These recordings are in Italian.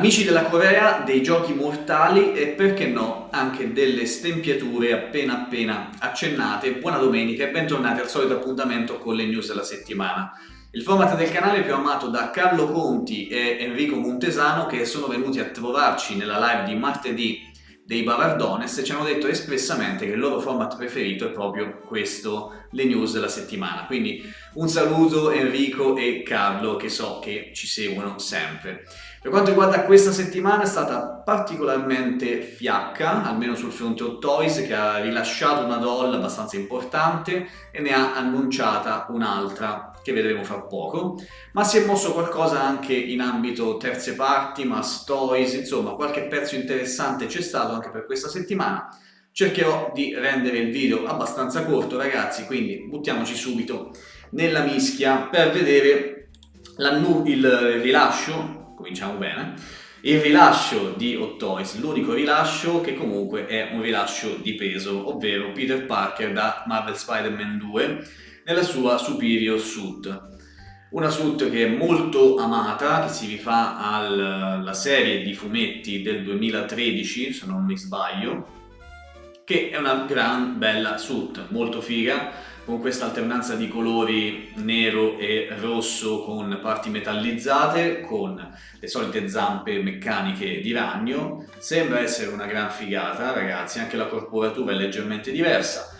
Amici della Corea, dei giochi mortali e perché no, anche delle stempiature appena accennate. Buona domenica e bentornati al solito appuntamento con le news della settimana. Il format del canale più amato da Carlo Conti e Enrico Montesano, che sono venuti a trovarci nella live di martedì dei Bavardones e ci hanno detto espressamente che il loro format preferito è proprio questo, le news della settimana. Quindi un saluto Enrico e Carlo, che so che ci seguono sempre. Per quanto riguarda questa settimana è stata particolarmente fiacca, almeno sul fronte Hot Toys, che ha rilasciato una doll abbastanza importante e ne ha annunciata un'altra che vedremo fra poco, ma si è mosso qualcosa anche in ambito terze parti, mass toys, insomma qualche pezzo interessante c'è stato anche per questa settimana. Cercherò di rendere il video abbastanza corto, ragazzi, quindi buttiamoci subito nella mischia per vedere il rilascio. Cominciamo bene. Il rilascio di Hot Toys, l'unico rilascio che comunque è un rilascio di peso, ovvero Peter Parker da Marvel Spider-Man 2 nella sua Superior Suit. Una suit che è molto amata, che si rifà alla serie di fumetti del 2013, se non mi sbaglio, che è una gran bella suit, molto figa, con questa alternanza di colori nero e rosso con parti metallizzate, con le solite zampe meccaniche di ragno. Sembra essere una gran figata, ragazzi, anche la corporatura è leggermente diversa.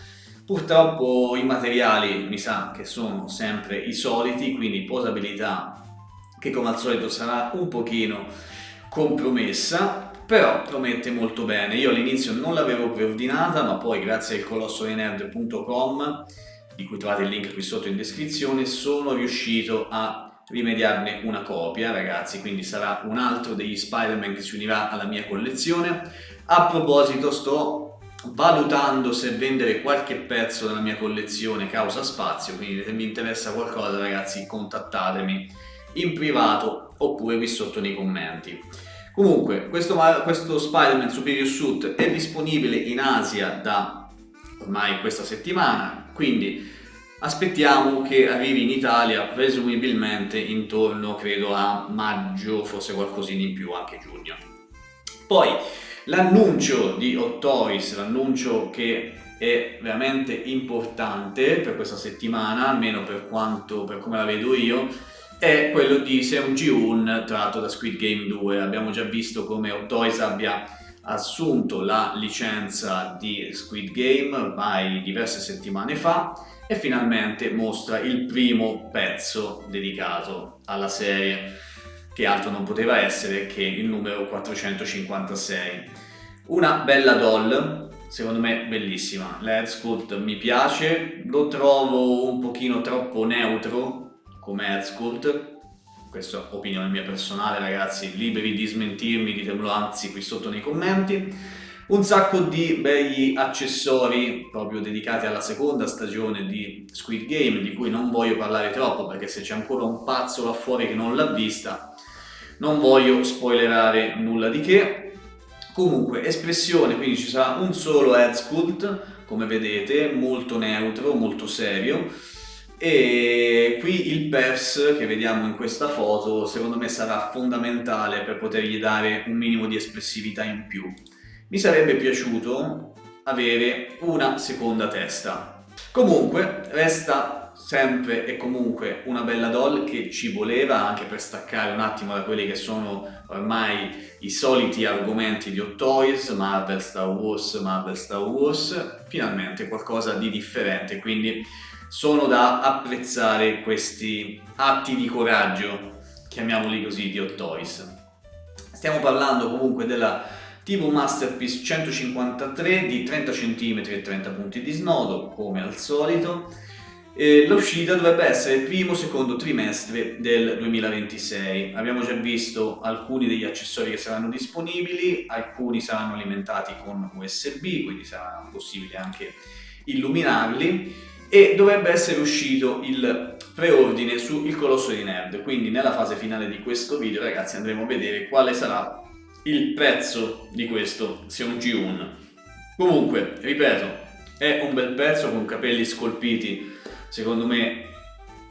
Purtroppo i materiali mi sa che sono sempre i soliti, quindi posabilità che come al solito sarà un pochino compromessa, però promette molto bene. Io all'inizio non l'avevo preordinata, ma poi grazie al colossodenerd.com, di cui trovate il link qui sotto in descrizione, sono riuscito a rimediarne una copia, ragazzi, quindi sarà un altro degli Spider-Man che si unirà alla mia collezione. A proposito, sto valutando se vendere qualche pezzo della mia collezione causa spazio, quindi se mi interessa qualcosa, ragazzi, contattatemi in privato oppure qui sotto nei commenti. Comunque, questo Spider-Man Superior Suit è disponibile in Asia da ormai questa settimana, quindi aspettiamo che arrivi in Italia presumibilmente intorno, credo, a maggio, forse qualcosina in più, anche giugno. Poi l'annuncio di Hot Toys, l'annuncio che è veramente importante per questa settimana, almeno per come la vedo io, è quello di Seung Ji-hoon tratto da Squid Game 2. Abbiamo già visto come Hot Toys abbia assunto la licenza di Squid Game ormai diverse settimane fa e finalmente mostra il primo pezzo dedicato alla serie, che altro non poteva essere che il numero 456. Una bella doll, secondo me bellissima. L'head sculpt mi piace, lo trovo un pochino troppo neutro come head sculpt. Questa è opinione mia personale, ragazzi, liberi di smentirmi, ditemelo anzi qui sotto nei commenti. Un sacco di begli accessori proprio dedicati alla seconda stagione di Squid Game, di cui non voglio parlare troppo perché se c'è ancora un pazzo là fuori che non l'ha vista, non voglio spoilerare nulla di che. Comunque, espressione, quindi ci sarà un solo head sculpt, come vedete, molto neutro, molto serio. E qui il perf che vediamo in questa foto secondo me sarà fondamentale per potergli dare un minimo di espressività in più. Mi sarebbe piaciuto avere una seconda testa. Comunque resta sempre e comunque una bella doll che ci voleva, anche per staccare un attimo da quelli che sono ormai i soliti argomenti di Hot Toys, Marvel, Star Wars, finalmente qualcosa di differente, quindi sono da apprezzare questi atti di coraggio, chiamiamoli così, di Hot Toys. Stiamo parlando comunque della TV Masterpiece 153 di 30 cm e 30 punti di snodo, come al solito. L'uscita dovrebbe essere il primo secondo trimestre del 2026. Abbiamo già visto alcuni degli accessori che saranno disponibili, alcuni saranno alimentati con USB, quindi sarà possibile anche illuminarli, e dovrebbe essere uscito il preordine su Il Colosso di Nerd, quindi nella fase finale di questo video, ragazzi, andremo a vedere quale sarà il prezzo di questo Seung Ji-hoon. Comunque, ripeto, è un bel pezzo con capelli scolpiti, secondo me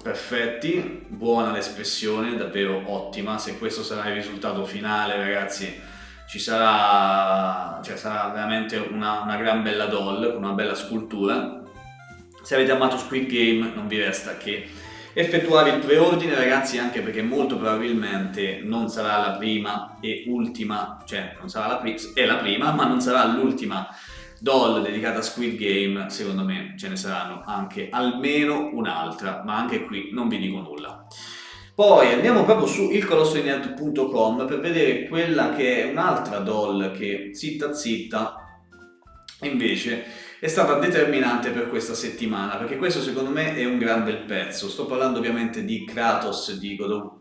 perfetti, buona l'espressione, davvero ottima. Se questo sarà il risultato finale, ragazzi, sarà veramente una gran bella doll, con una bella scultura. Se avete amato Squid Game non vi resta che effettuare il preordine, ragazzi, anche perché molto probabilmente non sarà la prima e ultima, cioè non sarà è la prima, ma non sarà l'ultima doll dedicata a Squid Game. Secondo me ce ne saranno anche almeno un'altra, ma anche qui non vi dico nulla. Poi andiamo proprio su ilcolossodinerd.com per vedere quella che è un'altra doll che zitta zitta invece è stata determinante per questa settimana, perché questo secondo me è un gran bel pezzo. Sto parlando ovviamente di Kratos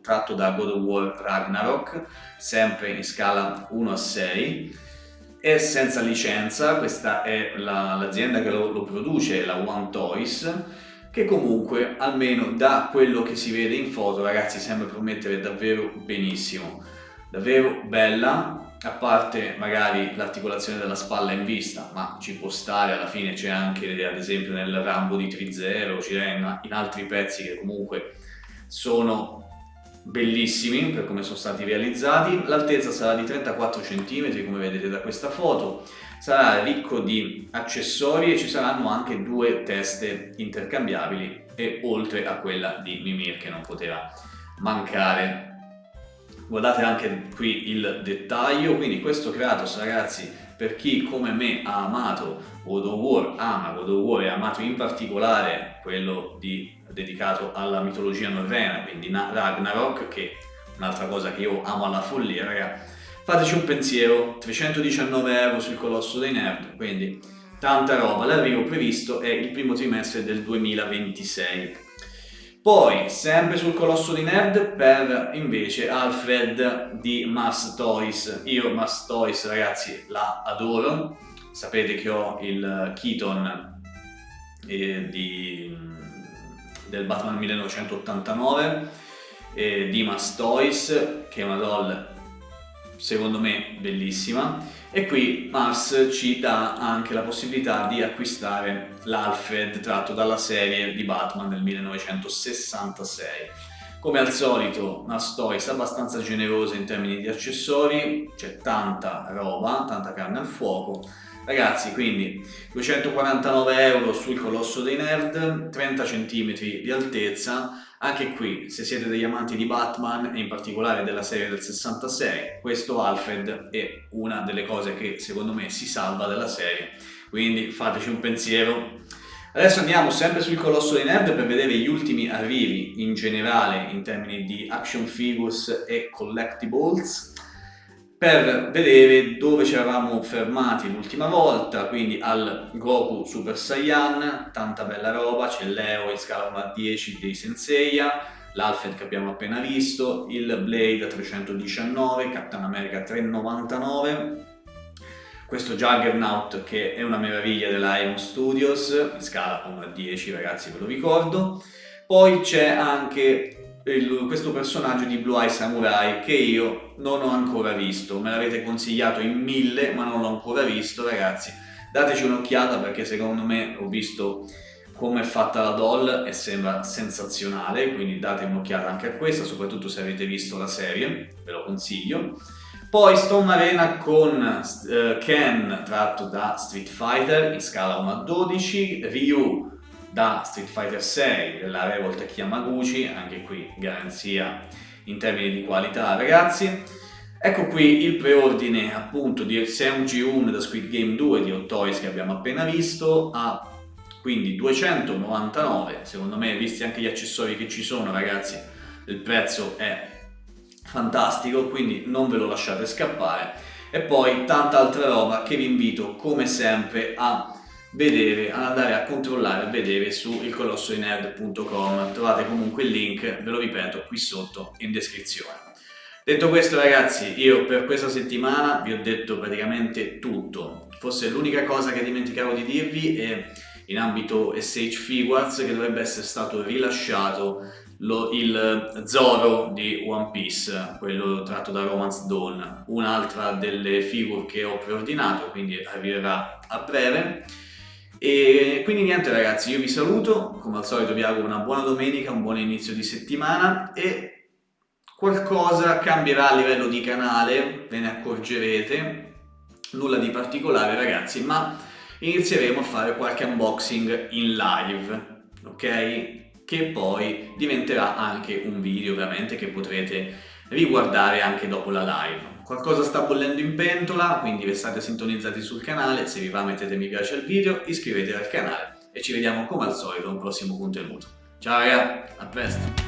tratto da God of War Ragnarok, sempre in scala 1:6. È senza licenza, questa è l'azienda che lo produce, la One Toys, che comunque almeno da quello che si vede in foto, ragazzi, sembra promettere davvero benissimo, davvero bella. A parte magari l'articolazione della spalla in vista, ma ci può stare, alla fine c'è anche ad esempio nel Rambo di 3-0, c'è in altri pezzi che comunque sono bellissimi per come sono stati realizzati. L'altezza sarà di 34 cm come vedete da questa foto, sarà ricco di accessori e ci saranno anche 2 teste intercambiabili, e oltre a quella di Mimir che non poteva mancare. Guardate anche qui il dettaglio, quindi questo Kratos, ragazzi, per chi come me ha amato God of War, ama God of War e ha amato in particolare quello dedicato alla mitologia norrena, quindi Ragnarok, che è un'altra cosa che io amo alla follia, raga, fateci un pensiero, 319 euro sul Colosso dei Nerd, quindi tanta roba. L'arrivo previsto è il primo trimestre del 2026. Poi, sempre sul Colosso di Nerd, per invece Alfred di Mars Toys. Io Mars Toys, ragazzi, la adoro. Sapete che ho il Keaton del Batman 1989 di Mars Toys, che è una doll secondo me bellissima. E qui Mars ci dà anche la possibilità di acquistare l'Alfred tratto dalla serie di Batman del 1966. Come al solito Mars Toys è abbastanza generosa in termini di accessori, c'è tanta roba, tanta carne al fuoco. Ragazzi, quindi 249 euro sul Colosso dei Nerd, 30 cm di altezza. Anche qui, se siete degli amanti di Batman e in particolare della serie del 66, questo Alfred è una delle cose che secondo me si salva della serie, quindi fateci un pensiero. Adesso andiamo sempre sul Colosso dei Nerd per vedere gli ultimi arrivi in generale in termini di action figures e collectibles, per vedere dove ci eravamo fermati l'ultima volta, quindi al Goku Super Saiyan, tanta bella roba, c'è Leo in scala 1:10 dei Senseiya, l'Alfred che abbiamo appena visto, il Blade a 319, Captain America 399, questo Juggernaut che è una meraviglia della Iron Studios, in scala 1:10 ragazzi, ve lo ricordo. Poi c'è anche questo personaggio di Blue Eye Samurai che io non ho ancora visto, me l'avete consigliato in 1000 ma non l'ho ancora visto, ragazzi, dateci un'occhiata perché secondo me ho visto come è fatta la doll e sembra sensazionale, quindi date un'occhiata anche a questa, soprattutto se avete visto la serie, ve lo consiglio. Poi Storm Arena con Ken tratto da Street Fighter in scala 1:12, Ryu da Street Fighter 6 della Revolt Yamaguchi, anche qui garanzia in termini di qualità, ragazzi. Ecco qui il preordine appunto di Seung Ji-hoon da Squid Game 2 di Hot Toys che abbiamo appena visto, a quindi 299, secondo me visti anche gli accessori che ci sono, ragazzi, il prezzo è fantastico, quindi non ve lo lasciate scappare. E poi tanta altra roba che vi invito come sempre a vedere, ad andare a controllare, a vedere su ilcolossodinerd.com. Trovate comunque il link, ve lo ripeto, qui sotto in descrizione. Detto questo, ragazzi, io per questa settimana vi ho detto praticamente tutto. Forse l'unica cosa che dimenticavo di dirvi è in ambito SH Figuarts che dovrebbe essere stato rilasciato il Zoro di One Piece, quello tratto da Romance Dawn, un'altra delle figure che ho preordinato, quindi arriverà a breve. E quindi niente ragazzi, io vi saluto, come al solito vi auguro una buona domenica, un buon inizio di settimana e qualcosa cambierà a livello di canale, ve ne accorgerete, nulla di particolare ragazzi, ma inizieremo a fare qualche unboxing in live, ok? Che poi diventerà anche un video ovviamente che potrete riguardare anche dopo la live. Qualcosa sta bollendo in pentola, quindi restate sintonizzati sul canale, se vi va mettete mi piace al video, iscrivetevi al canale e ci vediamo come al solito a un prossimo contenuto. Ciao raga, a presto!